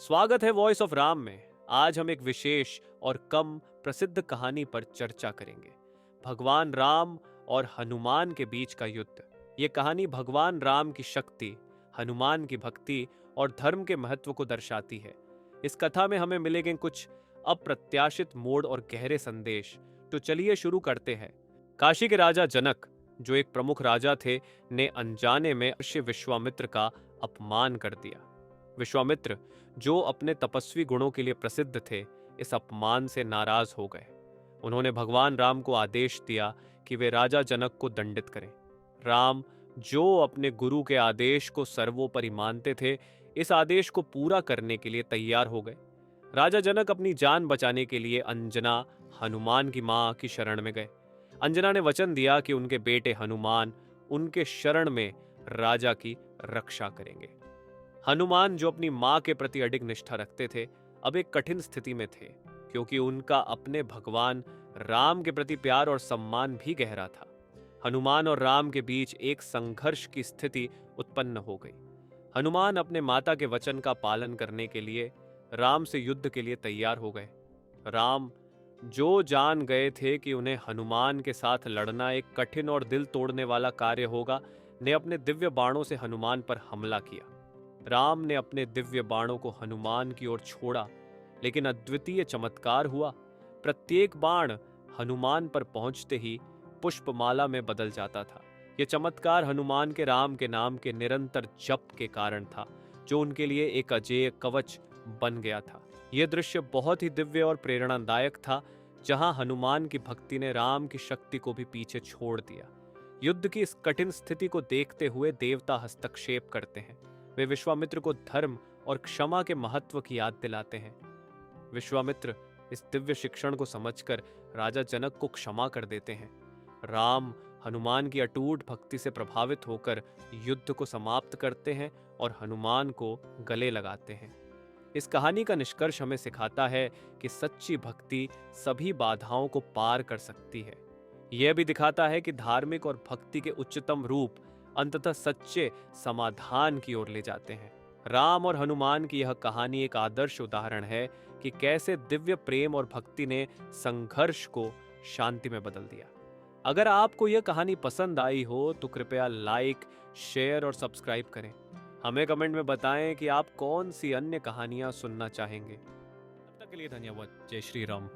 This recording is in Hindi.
स्वागत है वॉइस ऑफ राम में। आज हम एक विशेष और कम प्रसिद्ध कहानी पर चर्चा करेंगे। भगवान राम और हनुमान के बीच का युद्ध। ये कहानी भगवान राम की शक्ति, हनुमान की भक्ति और धर्म के महत्व को दर्शाती है। इस कथा में हमें मिलेंगे कुछ अप्रत्याशित मोड़ और गहरे संदेश। तो चलिए शुरू करते हैं। काशी के राजा जनक, जो एक प्रमुख राजा थे, ने अनजाने में ऋषि विश्वामित्र का अपमान कर दिया। विश्वामित्र, जो अपने तपस्वी गुणों के लिए प्रसिद्ध थे, इस अपमान से नाराज हो गए। उन्होंने भगवान राम को आदेश दिया कि वे राजा जनक को दंडित करें। राम, जो अपने गुरु के आदेश को सर्वोपरि मानते थे, इस आदेश को पूरा करने के लिए तैयार हो गए। राजा जनक अपनी जान बचाने के लिए अंजना, हनुमान की मां की शरण में गए। अंजना ने वचन दिया कि उनके बेटे हनुमान उनके शरण में राजा की रक्षा करेंगे। हनुमान, जो अपनी मां के प्रति अडिग निष्ठा रखते थे, अब एक कठिन स्थिति में थे, क्योंकि उनका अपने भगवान राम के प्रति प्यार और सम्मान भी गहरा था। हनुमान और राम के बीच एक संघर्ष की स्थिति उत्पन्न हो गई। हनुमान अपने माता के वचन का पालन करने के लिए राम से युद्ध के लिए तैयार हो गए। राम, जो जान गए थे कि उन्हें हनुमान के साथ लड़ना एक कठिन और दिल तोड़ने वाला कार्य होगा, ने अपने दिव्य बाणों से हनुमान पर हमला किया। राम ने अपने दिव्य बाणों को हनुमान की ओर छोड़ा, लेकिन अद्वितीय चमत्कार हुआ। प्रत्येक बाण हनुमान पर पहुंचते ही पुष्पमाला में बदल जाता था। यह चमत्कार हनुमान के राम के नाम के निरंतर जप के कारण था, जो उनके लिए एक अजेय कवच बन गया था। यह दृश्य बहुत ही दिव्य और प्रेरणादायक था, जहां हनुमान की भक्ति ने राम की शक्ति को भी पीछे छोड़ दिया। युद्ध की इस कठिन स्थिति को देखते हुए देवता हस्तक्षेप करते हैं। वे विश्वामित्र को धर्म और क्षमा के महत्व की याद दिलाते हैं। विश्वामित्र इस दिव्य शिक्षण को समझकर राजा जनक को क्षमा कर देते हैं। राम हनुमान की अटूट भक्ति से प्रभावित होकर युद्ध को समाप्त करते हैं और हनुमान को गले लगाते हैं। इस कहानी का निष्कर्ष हमें सिखाता है कि सच्ची भक्ति सभी बाधाओं को पार कर सकती है। यह भी दिखाता है कि धार्मिक और भक्ति के उच्चतम रूप अंततः सच्चे समाधान की ओर ले जाते हैं। राम और हनुमान की यह कहानी एक आदर्श उदाहरण है कि कैसे दिव्य प्रेम और भक्ति ने संघर्ष को शांति में बदल दिया। अगर आपको यह कहानी पसंद आई हो तो कृपया लाइक, शेयर और सब्सक्राइब करें। हमें कमेंट में बताएं कि आप कौन सी अन्य कहानियां सुनना चाहेंगे। तब तक के लिए धन्यवाद। जय श्री राम।